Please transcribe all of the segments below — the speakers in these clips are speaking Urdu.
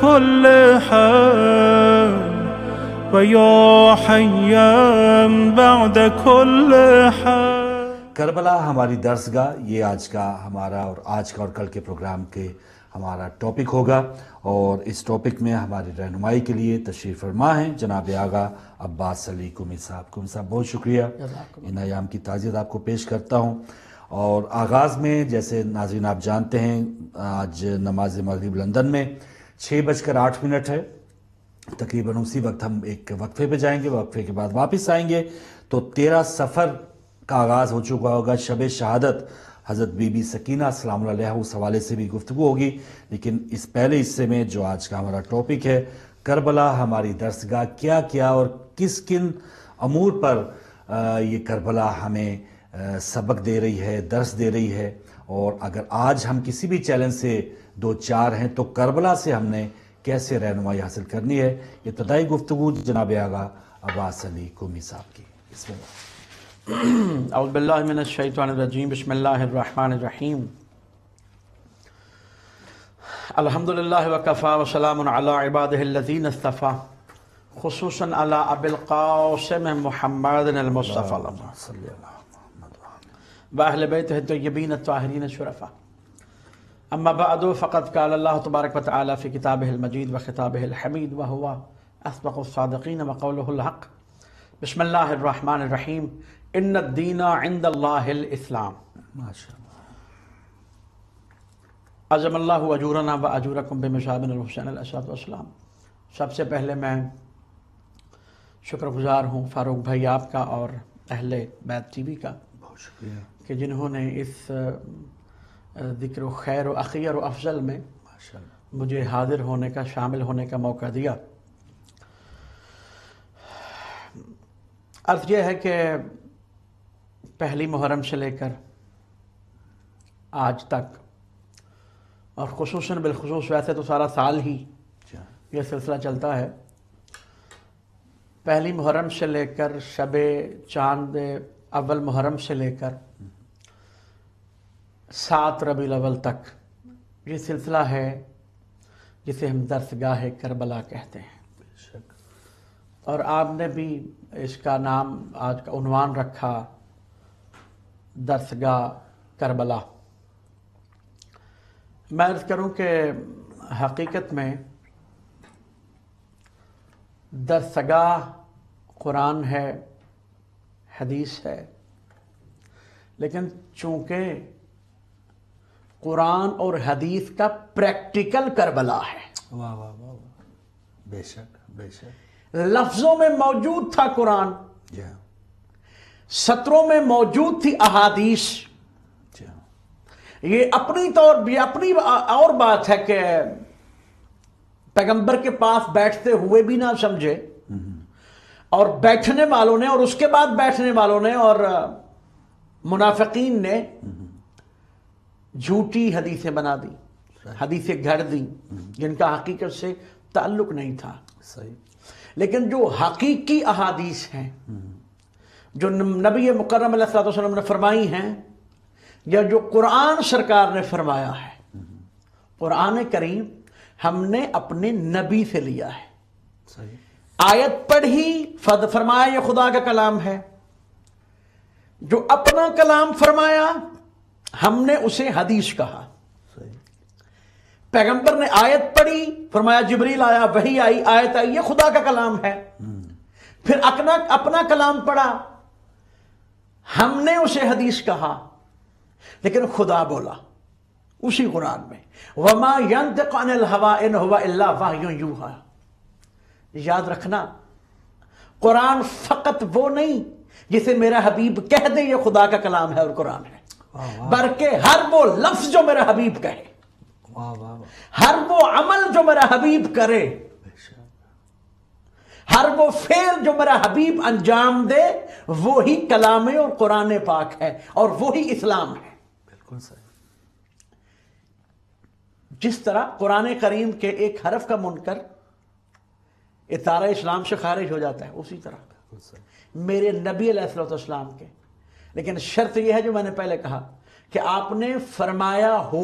كل حال ويا حيا بعد كل حال. کربلا ہماری درسگاہ، یہ آج کا ہمارا اور کل کے پروگرام کے ہمارا ٹاپک ہوگا، اور اس ٹاپک میں ہماری رہنمائی کے لیے تشریف فرما ہیں جناب آغا عباس علی قمی صاحب. قمی صاحب بہت شکریہ، ان ایام کی تعزیت آپ کو پیش کرتا ہوں. اور آغاز میں جیسے ناظرین آپ جانتے ہیں، آج نماز مغرب لندن میں 6:08 ہے. تقریباً اسی وقت ہم ایک وقفے پہ جائیں گے، وقفے کے بعد واپس آئیں گے تو 13 سفر کا آغاز ہو چکا ہوگا. شب شہادت حضرت بی بی سکینہ سلام اللہ علیہا، اس حوالے سے بھی گفتگو ہوگی. لیکن اس پہلے حصے میں جو آج کا ہمارا ٹاپک ہے، کربلا ہماری درسگاہ، کیا کیا اور کن امور پر یہ کربلا ہمیں سبق دے رہی ہے، درس دے رہی ہے، اور اگر آج ہم کسی بھی چیلنج سے دو چار ہیں تو کربلا سے ہم نے کیسے رہنمائی حاصل کرنی ہے. ابتدائی گفتگو جناب آغا عباس علی قمی صاحب کی. بسم اللہ. اعوذ باللہ من الشیطان الرجیم، بسم اللہ الرحمن الرحیم. الحمدللہ وکفا وسلام علی عبادہ الذین اصطفیٰ، خصوصاً علی ابی القاسم محمد المصطفیٰ واہل بیتہ الطیبین الطاہرین الشرفاء. اما بعد فقد قال اللہ تبارک و تعالی فی کتابہ المجید و خطابہ الحمید وہو اصدق الصادقین وقولہ الحق. بسم اللہ الرحمن الرحیم. ان الدین عند اللہ الاسلام. عظم اللہ اجورنا و اجورکم بمشابن الحسین علیہ الصلوۃ والسلام. سب سے پہلے میں شکر گزار ہوں فاروق بھائی آپ کا اور اہل بیت ٹی وی کا، بہت شکریہ کہ جنہوں نے اس ذکر و خیر و اخیر و افضل میں مجھے حاضر ہونے کا، شامل ہونے کا موقع دیا. عرض یہ ہے کہ پہلی محرم سے لے کر آج تک، اور خصوصاً بالخصوص ویسے تو سارا سال ہی یہ سلسلہ چلتا ہے، پہلی محرم سے لے کر شب چاند اول محرم سے لے کر 7 ربیع الاول تک یہ سلسلہ ہے جسے ہم درسگاہ کربلا کہتے ہیں. اور آپ نے بھی اس کا نام، آج کا عنوان رکھا درسگاہ کربلا. میں عرض کروں کہ حقیقت میں درسگاہ قرآن ہے، حدیث ہے، لیکن چونکہ قرآن اور حدیث کا پریکٹیکل کربلا ہے. واہ واہ واہ، بے شک بے شک. لفظوں میں موجود تھا قرآن، سطروں میں موجود تھی احادیث. یہ اپنی طور بھی اپنی اور بات ہے کہ پیغمبر کے پاس بیٹھتے ہوئے بھی نہ سمجھے، اور بیٹھنے والوں نے اور اس کے بعد بیٹھنے والوں نے اور منافقین نے جھوٹی حدیثیں بنا دی، حدیثیں گھڑ دی جن کا حقیقت سے تعلق نہیں تھا. صحیح. لیکن جو حقیقی احادیث ہیں، جو نبی مکرم علیہ الصلوۃ والسلام نے فرمائی ہیں، یا جو قرآن سرکار نے فرمایا ہے، قرآن کریم ہم نے اپنے نبی سے لیا ہے. صحیح. آیت پڑھی، فرمایا یہ خدا کا کلام ہے. جو اپنا کلام فرمایا ہم نے اسے حدیث کہا. پیغمبر نے آیت پڑھی، فرمایا جبریل آیا، وحی آئی، آیت آئی، یہ خدا کا کلام ہے. پھر اپنا کلام پڑھا، ہم نے اسے حدیث کہا، لیکن خدا بولا اسی قرآن میں وَمَا يَنْطِقُ عَنِ الْهَوَىٰ إِنْ هُوَ إِلَّا وَحْيٌ يُوحَىٰ. یاد رکھنا، قرآن فقط وہ نہیں جسے میرا حبیب کہہ دے یہ خدا کا کلام ہے اور قرآن ہے، بلکہ ہر وہ لفظ جو میرا حبیب کہے، ہر وہ عمل جو میرا حبیب کرے، ہر وہ فعل جو میرا حبیب انجام دے، وہی کلام اور قرآن پاک ہے اور وہی اسلام ہے. بالکل صحیح. جس طرح قرآن کریم کے ایک حرف کا منکر اطار اسلام سے خارج ہو جاتا ہے، اسی طرح میرے نبی علیہ الصلوۃ والسلام کے. لیکن شرط یہ ہے جو میں نے پہلے کہا کہ آپ نے فرمایا ہو،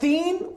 3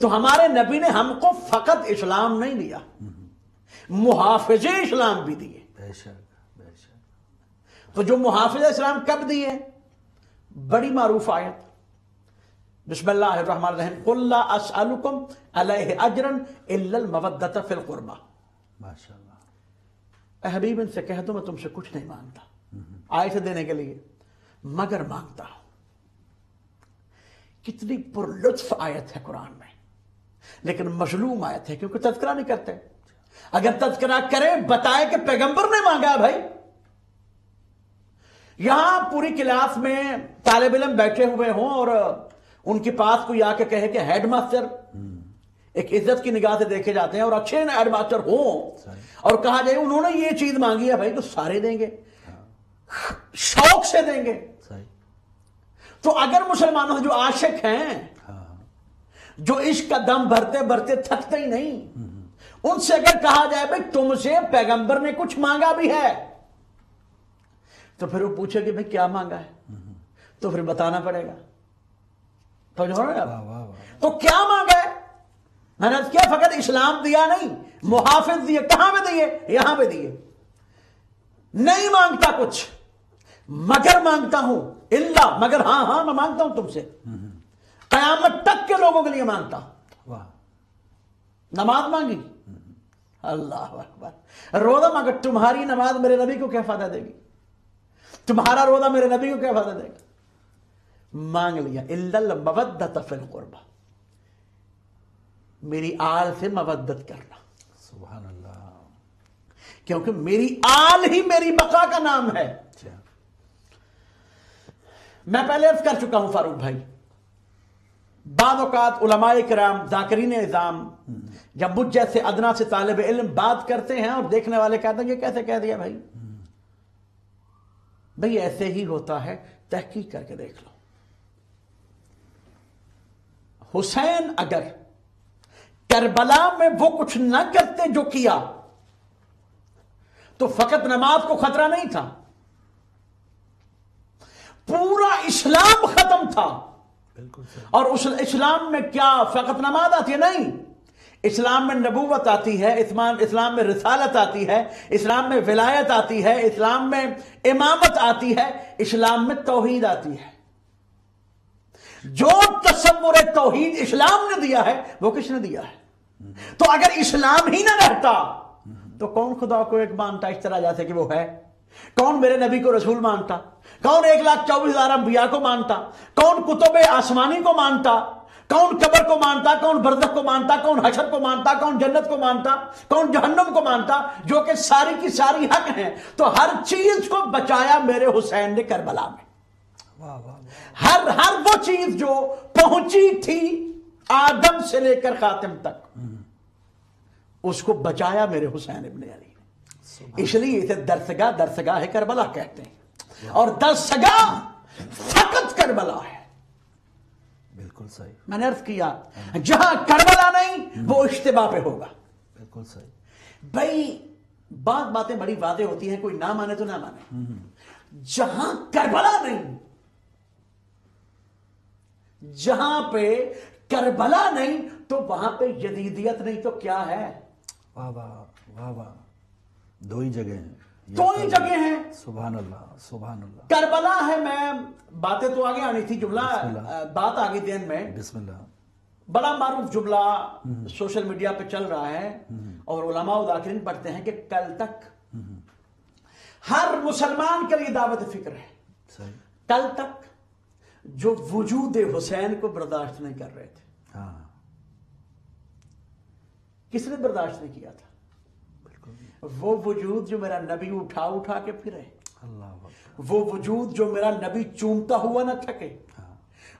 تو ہمارے نبی نے ہم کو فقط اسلام نہیں دیا، محافظ اسلام بھی دیے۔ بے شک بے شک۔ تو جو محافظ اسلام کب دیے؟ بڑی معروف آیت، بسم اللہ الرحمن الرحیم، قل لا اسألکم علیہ اجرا الا المودۃ فی القربى۔ ماشاء اللہ۔ اے حبیب ان سے کہہ دو میں تم سے کچھ نہیں مانگتا آیت دینے کے لیے، مگر مانگتا ہوں۔ کتنی پر لطف آیت ہے قرآن میں، لیکن مظلوم آیت ہے کیونکہ تذکرہ نہیں کرتے۔ اگر تذکرہ کرے، بتائے کہ پیغمبر نے مانگا ہے بھائی۔ یہاں پوری کلاس میں طالب علم بیٹھے ہوئے ہوں اور ان کے پاس کوئی آ کے کہے کہ ہیڈ ماسٹر، ایک عزت کی نگاہ سے دیکھے جاتے ہیں اور اچھے ہیڈ ماسٹر ہوں، اور کہا جائے انہوں نے یہ چیز مانگی ہے بھائی، تو سارے دیں گے، شوق سے دیں گے۔ تو اگر مسلمانوں جو عاشق ہیں، جو عشق کا دم بھرتے بھرتے تھکتے ہی نہیں، ان سے اگر کہا جائے بھائی تم سے پیغمبر نے کچھ مانگا بھی ہے، تو پھر وہ پوچھے کہ بھائی کیا مانگا ہے، تو پھر بتانا پڑے گا۔ تو کیا مانگا ہے؟ میں نے کیا فقط اسلام دیا نہیں، محافظ دیے۔ کہاں پہ دیے؟ یہاں پہ دیے۔ نہیں مانگتا کچھ مگر مانگتا ہوں، اللہ، مگر ہاں میں مانگتا ہوں تم سے، قیامت تک کے لوگوں کے لیے مانگتا ہوں۔ نماز مانگی، اللہ اکبر، روزہ مانگا، تمہاری نماز میرے نبی کو کیا فائدہ دے گی؟ تمہارا روزہ میرے نبی کو کیا فائدہ دے گا؟ مانگ لیا، الا المودۃ فی القربى، میری آل سے مودت کرنا، سبحان اللہ، کیونکہ میری آل ہی میری بقا کا نام ہے۔ میں پہلے عرض کر چکا ہوں فاروق بھائی، بعض اوقات علماء کرام ذاکرین اعظام جب مجھ جیسے ادنا سے طالب علم بات کرتے ہیں اور دیکھنے والے کہتے ہیں یہ کیسے کہہ دیا بھائی؟ بھائی ایسے ہی ہوتا ہے، تحقیق کر کے دیکھ لو۔ حسین اگر کربلا میں وہ کچھ نہ کرتے جو کیا تو فقط نماز کو خطرہ نہیں تھا، پورا اسلام ختم تھا۔ اور اس اسلام میں کیا فقط نماز آتی ہے؟ نہیں، اسلام میں نبوت آتی ہے، اسلام میں رسالت آتی ہے، اسلام میں ولایت آتی ہے، اسلام میں امامت آتی ہے، اسلام میں توحید آتی ہے۔ جو تصور توحید اسلام نے دیا ہے وہ کس نے دیا ہے؟ تو اگر اسلام ہی نہ رہتا تو کون خدا کو ایک مانتا اس طرح جیسے کہ وہ ہے؟ کون میرے نبی کو رسول مانتا؟ کون 1,24,000 انبیاء کو مانتا؟ کون کتب آسمانی کو مانتا؟ کون قبر کو مانتا؟ کون برزخ کو مانتا؟ کون حشر کو مانتا؟ کون جنت کو مانتا؟ کون جہنم کو مانتا؟ جو کہ ساری کی ساری حق ہیں۔ تو ہر چیز کو بچایا میرے حسین نے کربلا میں۔ ہر وہ چیز جو پہنچی تھی آدم سے لے کر خاتم تک، اس کو بچایا میرے حسین ابن علی نے۔ اس لیے اسے درسگاہ کربلا کہتے ہیں، اور درسگاہ فقط کربلا ہے۔ بالکل صحیح، میں نے عرض کیا جہاں کربلا نہیں وہ اشتباہ پہ ہوگا۔ بالکل صحیح بھائی بعض باتیں بڑی واضح ہوتی ہیں، کوئی نہ مانے تو نہ مانے۔ جہاں کربلا نہیں، جہاں پہ کربلا نہیں تو وہاں پہ یزیدیت نہیں تو کیا ہے؟ واہ واہ واہ واہ، دو ہی جگہ ہیں، دو ہی جگہ ہیں۔ سبحان اللہ سبحان اللہ۔ کربلا ہے، میں باتیں تو آگے آنی تھی، جملہ بات آگے ذہن میں، بسم اللہ۔ بڑا معروف جملہ سوشل میڈیا پہ چل رہا ہے اور علماء و ذاکرین پڑھتے ہیں کہ کل تک ہر مسلمان کے لیے دعوت فکر ہے، صحیح، کل تک جو وجود حسین کو برداشت نہیں کر رہے تھے، ہاں کس نے برداشت نہیں کیا تھا؟ وہ وجود جو میرا نبی اٹھا کے پھرے، اللہ، وہ وجود جو میرا نبی چومتا ہوا نہ تھکے،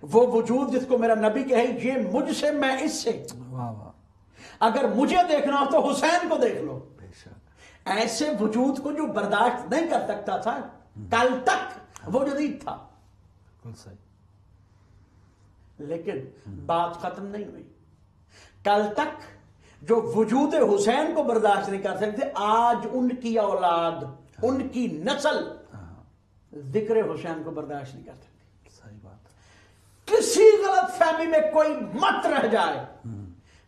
وہ وجود جس کو میرا نبی کہے یہ مجھ سے میں اس سے، واہ واہ، اگر مجھے دیکھنا ہو تو حسین کو دیکھ لو، بے شک، ایسے وجود کو جو برداشت نہیں کر سکتا تھا کل تک وہ جدید تھا۔ بالکل صحیح، لیکن بات ختم نہیں ہوئی، کل تک جو وجود حسین کو برداشت نہیں کر سکتے، آج ان کی اولاد، ان کی نسل ذکر حسین کو برداشت نہیں کر سکتی۔ صحیح بات، کسی غلط فہمی میں کوئی مت رہ جائے،